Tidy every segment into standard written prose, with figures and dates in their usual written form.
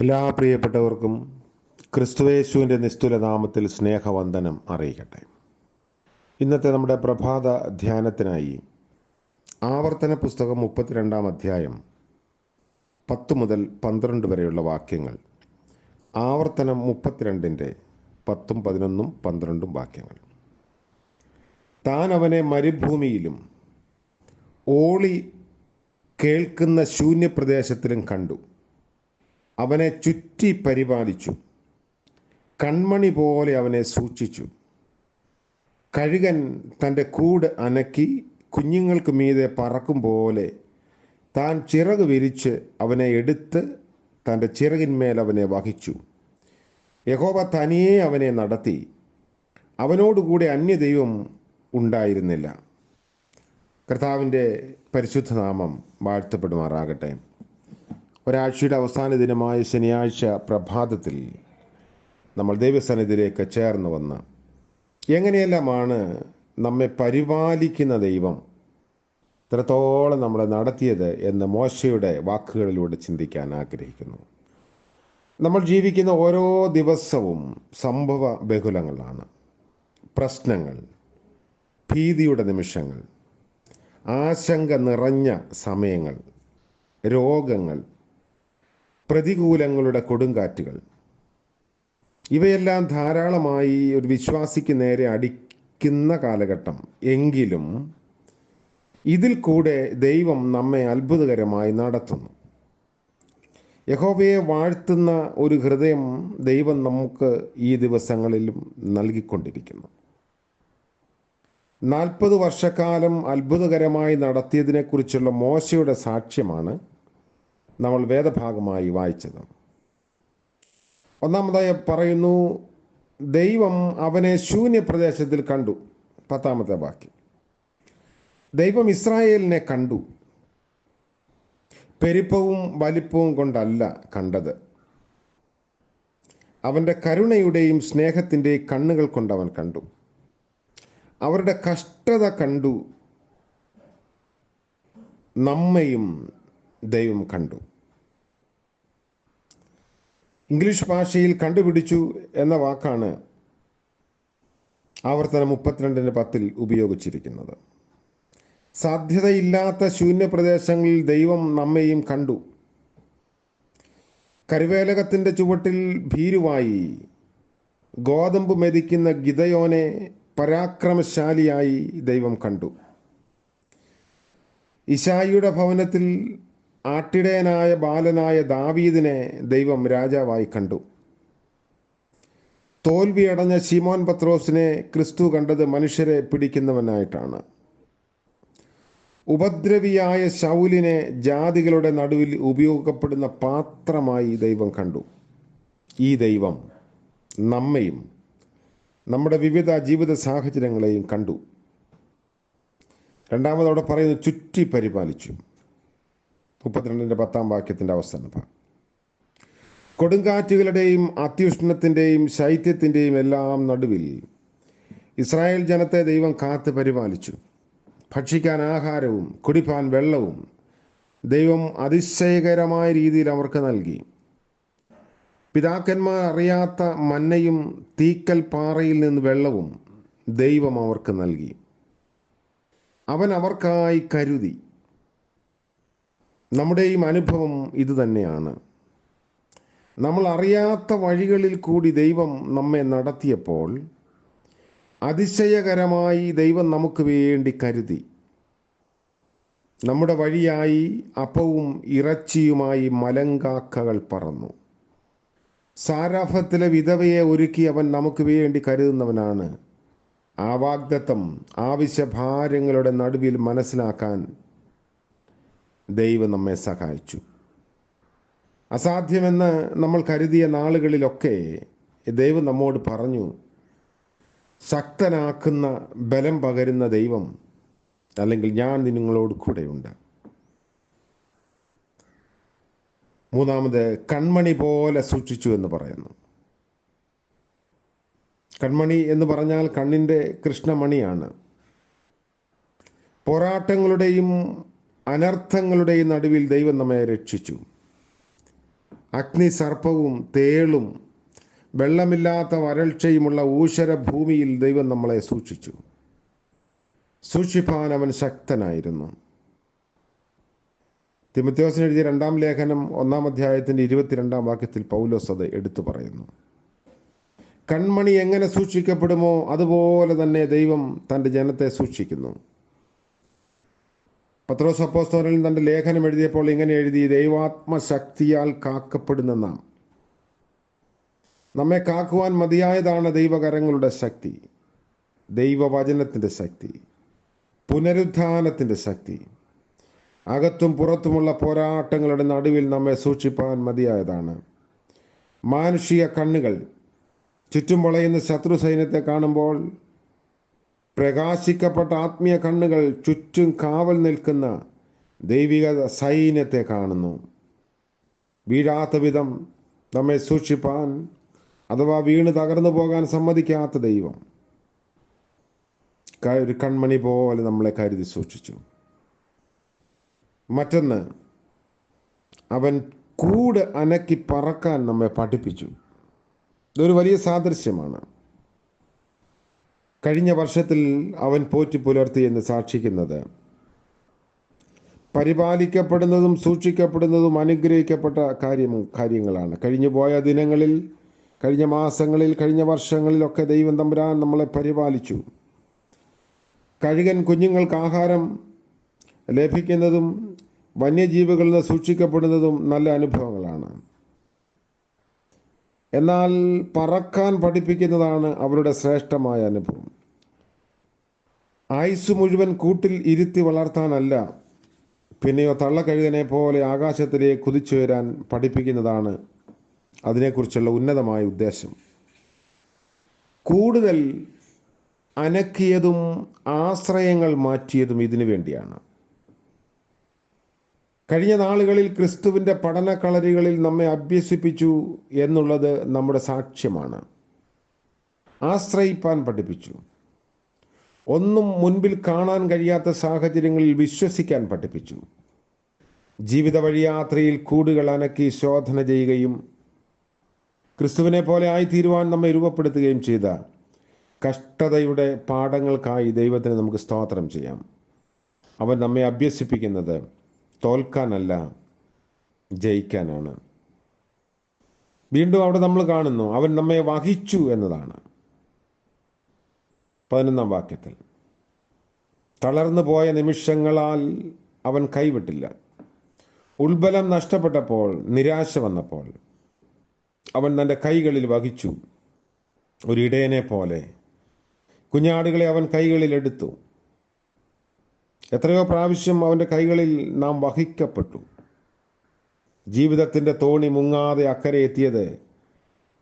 എല്ലാ പ്രിയപ്പെട്ടവർക്കും ക്രിസ്തുയേശുവിൻ്റെ നിസ്തുല നാമത്തിൽ സ്നേഹവന്ദനം അറിയിക്കട്ടെ. ഇന്നത്തെ നമ്മുടെ പ്രഭാത ധ്യാനത്തിനായി ആവർത്തന പുസ്തകം 32 അധ്യായം 10 മുതൽ 12 വരെയുള്ള വാക്യങ്ങൾ. ആവർത്തനം 32-ൻ്റെ 10, 11, 12 വാക്യങ്ങൾ. താൻ അവനെ മരുഭൂമിയിലും ഓളി കേൾക്കുന്ന ശൂന്യപ്രദേശത്തിലും കണ്ടു. അവനെ ചുറ്റി പരിപാലിച്ചു, കൺമണി പോലെ അവനെ സൂക്ഷിച്ചു. കഴുകൻ തൻ്റെ കൂട് അനക്കി കുഞ്ഞുങ്ങൾക്ക് മീതെ പറക്കും പോലെ താൻ ചിറക് വിരിച്ച് അവനെ എടുത്ത് തൻ്റെ ചിറകിന്മേൽ അവനെ വഹിച്ചു. യഹോവ തനിയെ അവനെ നടത്തി, അവനോടുകൂടെ അന്യദൈവം ഉണ്ടായിരുന്നില്ല. കർത്താവിൻ്റെ പരിശുദ്ധ നാമം വാഴ്ത്തപ്പെടുമാറാകട്ടെ. ഒരാഴ്ചയുടെ അവസാന ദിനമായ ശനിയാഴ്ച പ്രഭാതത്തിൽ നമ്മൾ ദൈവസന്നിധിയിലേക്ക് ചേർന്ന് വന്ന് എങ്ങനെയെല്ലാമാണ് നമ്മെ പരിപാലിക്കുന്ന ദൈവം ഇത്രത്തോളം നമ്മളെ നടത്തിയത് എന്ന് മോശയുടെ വാക്കുകളിലൂടെ ചിന്തിക്കാൻ ആഗ്രഹിക്കുന്നു. നമ്മൾ ജീവിക്കുന്ന ഓരോ ദിവസവും സംഭവ ബഹുലങ്ങളാണ്. പ്രശ്നങ്ങൾ, ഭീതിയുടെ നിമിഷങ്ങൾ, ആശങ്ക നിറഞ്ഞ സമയങ്ങൾ, രോഗങ്ങൾ, പ്രതികൂലങ്ങളുടെ കൊടുങ്കാറ്റുകൾ, ഇവയെല്ലാം ധാരാളമായി ഒരു വിശ്വാസിക്ക് നേരെ അടിക്കുന്ന കാലഘട്ടം. എങ്കിലും ഇതിൽ കൂടെ ദൈവം നമ്മെ അത്ഭുതകരമായി നടത്തുന്നു. യഹോവയെ വാഴ്ത്തുന്ന ഒരു ഹൃദയം ദൈവം നമുക്ക് ഈ ദിവസങ്ങളിലും നൽകിക്കൊണ്ടിരിക്കുന്നു. 40 വർഷക്കാലം അത്ഭുതകരമായി നടത്തിയതിനെക്കുറിച്ചുള്ള മോശയുടെ സാക്ഷ്യമാണ് നമ്മൾ വേദഭാഗമായി വായിച്ചത്. ഒന്നാമതായി പറയുന്നു, ദൈവം അവനെ ശൂന്യപ്രദേശത്തിൽ കണ്ടു. 10-ാമത്തെ വാക്യം. ദൈവം ഇസ്രായേലിനെ കണ്ടു. പെരുപ്പവും വലിപ്പവും കൊണ്ടല്ല കണ്ടത്, അവൻ്റെ കരുണയുടെയും സ്നേഹത്തിൻ്റെയും കണ്ണുകൾ കൊണ്ട് അവൻ കണ്ടു. അവരുടെ കഷ്ടത കണ്ടു നമ്മയും ദൈവം കണ്ടു. ഇംഗ്ലീഷ് ഭാഷയിൽ കണ്ടുപിടിച്ചു എന്ന വാക്കാണ് ആവർത്തനം 32-10 ഉപയോഗിച്ചിരിക്കുന്നത്. സാധ്യതയില്ലാത്ത ശൂന്യപ്രദേശങ്ങളിൽ ദൈവം നമ്മയും കണ്ടു. കരുവേലകത്തിൻ്റെ ചുവട്ടിൽ ഭീരുവായി ഗോതമ്പ് മെതിക്കുന്ന ഗിദയോനെ പരാക്രമശാലിയായി ദൈവം കണ്ടു. ഇശായിയുടെ ഭവനത്തിൽ ആട്ടിടയനായ ബാലനായ ദാവീദിനെ ദൈവം രാജാവായി കണ്ടു. തോൽവിയടഞ്ഞ ശിമോൻ പത്രോസിനെ ക്രിസ്തു കണ്ടത് മനുഷ്യരെ പിടിക്കുന്നവനായിട്ടാണ്. ഉപദ്രവിയായ ശൗലിനെ ജാതികളുടെ നടുവിൽ ഉപയോഗപ്പെടുന്ന പാത്രമായി ദൈവം കണ്ടു. ഈ ദൈവം നമ്മയും നമ്മുടെ വിവിധ ജീവിത സാഹചര്യങ്ങളെയും കണ്ടു. രണ്ടാമതവിടെ പറയുന്നു, ചുറ്റി പരിപാലിച്ചു. 32-ന്റെ 10-ാം വാക്യത്തിൻ്റെ അവസാന ഭാഗം. കൊടുങ്കാറ്റുകളുടെയും അത്യുഷ്ണത്തിൻ്റെയും ശൈത്യത്തിൻ്റെയും എല്ലാം നടുവിൽ ഇസ്രായേൽ ജനത്തെ ദൈവം കാത്ത് പരിപാലിച്ചു. ഭക്ഷിക്കാൻ ആഹാരവും കുടിപ്പാൻ വെള്ളവും ദൈവം അതിശയകരമായ രീതിയിൽ അവർക്ക് നൽകി. പിതാക്കന്മാർ അറിയാത്ത മന്നയും തീക്കൽ പാറയിൽ നിന്ന് വെള്ളവും ദൈവം അവർക്ക് നൽകി. അവൻ അവർക്കായി കരുതി. നമ്മുടെയും അനുഭവം ഇതുതന്നെയാണ്. നമ്മൾ അറിയാത്ത വഴികളിൽ കൂടി ദൈവം നമ്മെ നടത്തിയപ്പോൾ അതിശയകരമായി ദൈവം നമുക്ക് വേണ്ടി കരുതി. നമ്മുടെ വഴിയായി അപ്പവും ഇറച്ചിയുമായി മലങ്കാക്കകൾ പറന്നു. സാരാഫത്തിലെ വിധവയെ ഒരുക്കി അവൻ നമുക്ക് വേണ്ടി കരുതുന്നവനാണ്. ആ വാഗ്ദത്തം ആവശ്യഭാരങ്ങളുടെ നടുവിൽ മനസ്സിലാക്കാൻ ദൈവം നമ്മെ സഹായിച്ചു. അസാധ്യമെന്ന് നമ്മൾ കരുതിയ നാളുകളിലൊക്കെ ദൈവം നമ്മോട് പറഞ്ഞു, ശക്തനാക്കുന്ന ബലം പകരുന്ന ദൈവം, അല്ലെങ്കിൽ ഞാൻ നിങ്ങളോട് കൂടെയുണ്ട്. മൂന്നാമത്, കൺമണി പോലെ സൂക്ഷിച്ചു എന്ന് പറയുന്നു. കൺമണി എന്ന് പറഞ്ഞാൽ കണ്ണിൻ്റെ കൃഷ്ണമണിയാണ്. പോരാട്ടങ്ങളുടെയും അനർത്ഥങ്ങളുടെയും നടുവിൽ ദൈവം നമ്മെ രക്ഷിച്ചു. അഗ്നിസർപ്പവും തേളും വെള്ളമില്ലാത്ത വരൾച്ചയുമുള്ള ഊഷര ഭൂമിയിൽ ദൈവം നമ്മളെ സൂക്ഷിച്ചു. സൂക്ഷിപ്പാൻ അവൻ ശക്തനായിരുന്നു. തിമോഥെയോസിന് എഴുതിയ 2-ാം ലേഖനം 1-ാം അധ്യായത്തിൻ്റെ 22-ാം വാക്യത്തിൽ പൗലോസ് അത് എടുത്തു പറയുന്നു. കൺമണി എങ്ങനെ സൂക്ഷിക്കപ്പെടുമോ അതുപോലെ തന്നെ ദൈവം തൻ്റെ ജനത്തെ സൂക്ഷിക്കുന്നു. പത്രോസ് അപ്പോസ്തലൻ തൻ്റെ ലേഖനം എഴുതിയപ്പോൾ ഇങ്ങനെ എഴുതി: ദൈവാത്മശക്തിയാൽ കാക്കപ്പെടുന്ന നാം. നമ്മെ കാക്കുവാൻ മതിയായതാണ് ദൈവകരങ്ങളുടെ ശക്തി, ദൈവവചനത്തിൻ്റെ ശക്തി, പുനരുത്ഥാനത്തിൻ്റെ ശക്തി. അകത്തും പുറത്തുമുള്ള പോരാട്ടങ്ങളുടെ നടുവിൽ നമ്മെ സൂക്ഷിപ്പാൻ മതിയായതാണ്. മാനുഷിക കണ്ണുകൾ ചുറ്റും വളയുന്ന ശത്രു സൈന്യത്തെ കാണുമ്പോൾ പ്രകാശിക്കപ്പെട്ട ആത്മീയ കണ്ണുകൾ ചുറ്റും കാവൽ നിൽക്കുന്ന ദൈവിക സൈന്യത്തെ കാണുന്നു. വീഴാത്ത വിധം നമ്മെ സൂക്ഷിപ്പാൻ, അഥവാ വീണ് തകർന്നു പോകാൻ സമ്മതിക്കാത്ത ദൈവം ഒരു കൺമണി പോലെ നമ്മളെ കരുതി സൂക്ഷിച്ചു. മറ്റൊന്ന്, അവൻ കൂട് അനക്കി പറക്കാൻ നമ്മെ പഠിപ്പിച്ചു. ഇതൊരു വലിയ സാദൃശ്യമാണ്. കഴിഞ്ഞ വർഷത്തിൽ അവൻ പോറ്റി പുലർത്തി എന്ന് സാക്ഷിക്കുന്നത് പരിപാലിക്കപ്പെടുന്നതും സൂക്ഷിക്കപ്പെടുന്നതും അനുഗ്രഹിക്കപ്പെട്ട കാര്യങ്ങളാണ്. കഴിഞ്ഞു പോയ ദിനങ്ങളിൽ, കഴിഞ്ഞ മാസങ്ങളിൽ, കഴിഞ്ഞ വർഷങ്ങളിലൊക്കെ ദൈവം തമ്പുരാൻ നമ്മളെ പരിപാലിച്ചു. കഴുകൻ കുഞ്ഞുങ്ങൾക്ക് ആഹാരം ലഭിക്കുന്നതും വന്യജീവികളിൽ നിന്ന് സൂക്ഷിക്കപ്പെടുന്നതും നല്ല അനുഭവങ്ങളാണ്. എന്നാൽ പറക്കാൻ പഠിപ്പിക്കുന്നതാണ് അവരുടെ ശ്രേഷ്ഠമായ അനുഭവം. ആയുസ് മുഴുവൻ കൂട്ടിൽ ഇരുത്തി വളർത്താനല്ല, പിന്നെയോ തള്ളക്കഴുകനെ പോലെ ആകാശത്തിലേക്ക് കുതിച്ചുയരാൻ പഠിപ്പിക്കുന്നതാണ് അതിനെക്കുറിച്ചുള്ള ഉന്നതമായ ഉദ്ദേശം. കൂടുതൽ അനക്കിയതും ആശ്രയങ്ങൾ മാറ്റിയതും ഇതിനു വേണ്ടിയാണ്. കഴിഞ്ഞ നാളുകളിൽ ക്രിസ്തുവിൻ്റെ പഠനക്കളരികളിൽ നമ്മെ അഭ്യസിപ്പിച്ചു എന്നുള്ളത് നമ്മുടെ സാക്ഷ്യമാണ്. ആശ്രയിപ്പാൻ പഠിപ്പിച്ചു. ഒന്നും മുൻപിൽ കാണാൻ കഴിയാത്ത സാഹചര്യങ്ങളിൽ വിശ്വസിക്കാൻ പഠിപ്പിച്ചു. ജീവിത വഴിയാത്രയിൽ കൂടുകൾ അനക്കി ശോധന ചെയ്യുകയും ക്രിസ്തുവിനെ പോലെ ആയിത്തീരുവാൻ നമ്മെ രൂപപ്പെടുത്തുകയും ചെയ്ത കഷ്ടതയുടെ പാഠങ്ങൾക്കായി ദൈവത്തിന് നമുക്ക് സ്തോത്രം ചെയ്യാം. അവൻ നമ്മെ അഭ്യസിപ്പിക്കുന്നത് തോൽക്കാനല്ല, ജയിക്കാനാണ്. വീണ്ടും അവിടെ നമ്മൾ കാണുന്നു, അവൻ നമ്മെ വഹിച്ചു എന്നതാണ്. 11-ാം വാക്യത്തിൽ തളർന്നു പോയ നിമിഷങ്ങളാൽ അവൻ കൈവിട്ടില്ല. ഉൾബലം നഷ്ടപ്പെട്ടപ്പോൾ, നിരാശ വന്നപ്പോൾ അവൻ തൻ്റെ കൈകളിൽ വഹിച്ചു. ഒരു ഇടയനെ പോലെ കുഞ്ഞാടുകളെ അവൻ കൈകളിൽ എടുത്തു. എത്രയോ പ്രാവശ്യം അവൻ്റെ കൈകളിൽ നാം വഹിക്കപ്പെട്ടു. ജീവിതത്തിൻ്റെ തോണി മുങ്ങാതെ അക്കരെ എത്തിയത്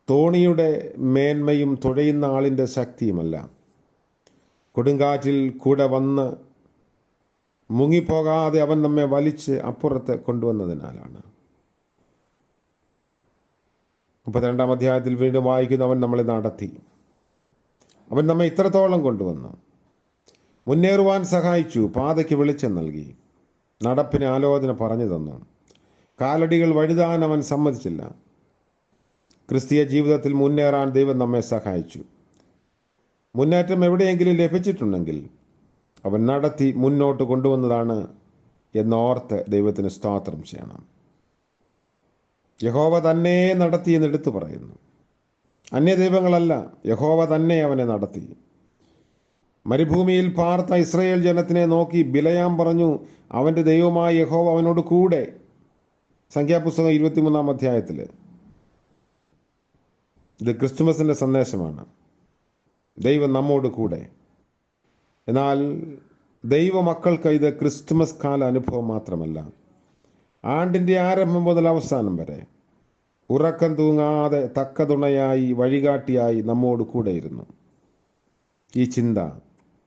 തോണിയുടെ മേന്മയും തുഴയുന്ന ആളിൻ്റെ ശക്തിയുമല്ല, കൊടുങ്കാറ്റിൽ കൂടെ വന്ന് മുങ്ങിപ്പോകാതെ അവൻ നമ്മെ വലിച്ച് അപ്പുറത്ത് കൊണ്ടുവന്നതിനാലാണ്. 32-ാം അധ്യായത്തിൽ വീണ്ടും വായിക്കുന്നു, അവൻ നമ്മളെ നടത്തി. അവൻ നമ്മെ ഇത്രത്തോളം കൊണ്ടുവന്നു. മുന്നേറുവാൻ സഹായിച്ചു, പാതയ്ക്ക് വെളിച്ചം നൽകി, നടപ്പിന് ആലോചന പറഞ്ഞു തന്നു. കാലടികൾ വഴുതാൻ അവൻ സമ്മതിച്ചില്ല. ക്രിസ്തീയ ജീവിതത്തിൽ മുന്നേറാൻ ദൈവം നമ്മെ സഹായിച്ചു. മുന്നേറ്റം എവിടെയെങ്കിലും ലഭിച്ചിട്ടുണ്ടെങ്കിൽ അവൻ നടത്തി മുന്നോട്ട് കൊണ്ടുവന്നതാണ് എന്നോർത്ത് ദൈവത്തിന് സ്തോത്രം ചെയ്യണം. യഹോവ തന്നെ നടത്തി എന്ന് എടുത്തു പറയുന്നു. അന്യദൈവങ്ങളല്ല, യഹോവ തന്നെ അവനെ നടത്തി. മരുഭൂമിയിൽ പാർത്ത ഇസ്രായേൽ ജനത്തിനെ നോക്കി ബിലയാം പറഞ്ഞു, അവൻ്റെ ദൈവമായ യഹോവ അവനോട് കൂടെ. സംഖ്യാപുസ്തകം 23-ാം അധ്യായത്തിൽ. ഇത് ക്രിസ്തുമസിൻ്റെ സന്ദേശമാണ്. ദൈവം നമ്മോട് കൂടെ. എന്നാൽ ദൈവമക്കൾക്ക് ഇത് ക്രിസ്തുമസ് കാല അനുഭവം മാത്രമല്ല, ആണ്ടിൻ്റെ ആരംഭം മുതൽ അവസാനം വരെ ഉറക്കം തൂങ്ങാതെ തക്ക തുണയായി, വഴികാട്ടിയായി നമ്മോട് കൂടെയിരുന്നു. ഈ ചിന്ത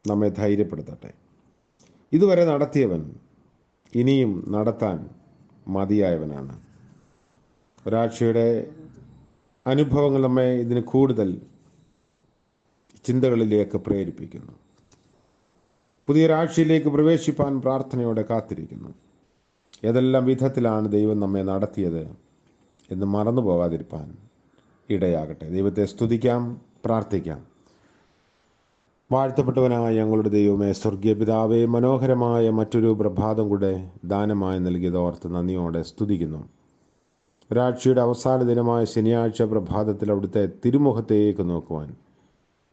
നമ്മെ ധൈര്യപ്പെടുത്തട്ടെ. ഇതുവരെ നടത്തിയവൻ ഇനിയും നടത്താൻ മതിയായവനാണ്. ഒരാഴ്ചയുടെ അനുഭവങ്ങൾ നമ്മെ ഇതിന് കൂടുതൽ ചിന്തകളിലേക്ക് പ്രേരിപ്പിക്കുന്നു. പുതിയൊരാഴ്ചയിലേക്ക് പ്രവേശിപ്പാൻ പ്രാർത്ഥനയോടെ കാത്തിരിക്കുന്നു. ഏതെല്ലാം വിധത്തിലാണ് ദൈവം നമ്മെ നടത്തിയത് എന്ന് മറന്നു പോകാതിരിപ്പാൻ ഇടയാകട്ടെ. ദൈവത്തെ സ്തുതിക്കാം, പ്രാർത്ഥിക്കാം. വാഴ്ത്തപ്പെട്ടവനായ ഞങ്ങളുടെ ദൈവമേ, സ്വർഗീയ പിതാവേ, മനോഹരമായ മറ്റൊരു പ്രഭാതം കൂടെ ദാനമായി നൽകിയതോർത്ത് നന്ദിയോടെ സ്തുതിക്കുന്നു. ഒരാഴ്ചയുടെ അവസാന ദിനമായ ശനിയാഴ്ച പ്രഭാതത്തിൽ അവിടുത്തെ തിരുമുഖത്തേക്ക് നോക്കുവാൻ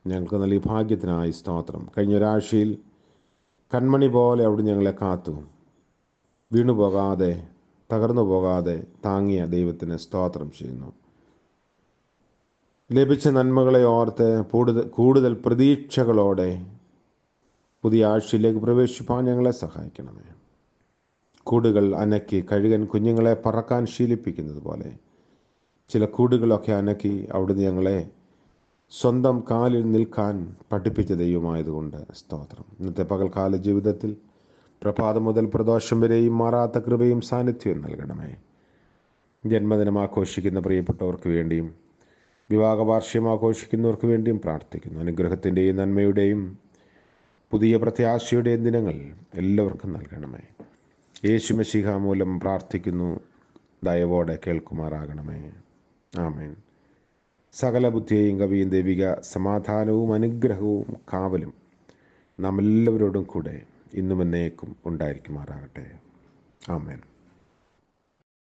ഞങ്ങൾക്ക് നൽകിയ ഭാഗ്യത്തിനായി സ്തോത്രം. കഴിഞ്ഞ ഒരാഴ്ചയിൽ കൺമണി പോലെ അവിടെ ഞങ്ങളെ കാത്തു, വീണുപോകാതെ തകർന്നു പോകാതെ താങ്ങിയ ദൈവത്തിന് സ്തോത്രം ചെയ്യുന്നു. ലഭിച്ച നന്മകളെ ഓർത്ത് കൂടുതൽ പ്രതീക്ഷകളോടെ പുതിയ ആഴ്ചയിലേക്ക് പ്രവേശിപ്പാൻ ഞങ്ങളെ സഹായിക്കണമേ. കൂടുകൾ അനക്കി കഴുകൻ കുഞ്ഞുങ്ങളെ പറക്കാൻ ശീലിപ്പിക്കുന്നത് പോലെ ചില കൂടുകളൊക്കെ അനക്കി അവിടുന്ന് ഞങ്ങളെ സ്വന്തം കാലിൽ നിൽക്കാൻ പഠിപ്പിച്ച ദൈവമായതുകൊണ്ട് സ്തോത്രം. ഇന്നത്തെ പകൽക്കാല ജീവിതത്തിൽ പ്രഭാതം മുതൽ പ്രദോഷം വരെയും മാറാത്ത കൃപയും സാന്നിധ്യവും നൽകണമേ. ജന്മദിനം ആഘോഷിക്കുന്ന പ്രിയപ്പെട്ടവർക്ക് വേണ്ടിയും വിവാഹ വാർഷികം ആഘോഷിക്കുന്നവർക്ക് വേണ്ടിയും പ്രാർത്ഥിക്കുന്നു. അനുഗ്രഹത്തിൻ്റെയും നന്മയുടെയും പുതിയ പ്രത്യാശയുടെയും ദിനങ്ങൾ എല്ലാവർക്കും നൽകണമേ. യേശു മശീഹ മൂലം പ്രാർത്ഥിക്കുന്നു, ദയവോടെ കേൾക്കുമാറാകണമേ. ആമേൻ. സകല ബുദ്ധിയെയും കവിയും ദൈവിക സമാധാനവും അനുഗ്രഹവും കാവലും നാം എല്ലാവരോടും കൂടെ ഇന്നും എന്നേക്കും ഉണ്ടായിരിക്കുമാറാകട്ടെ. ആമേൻ.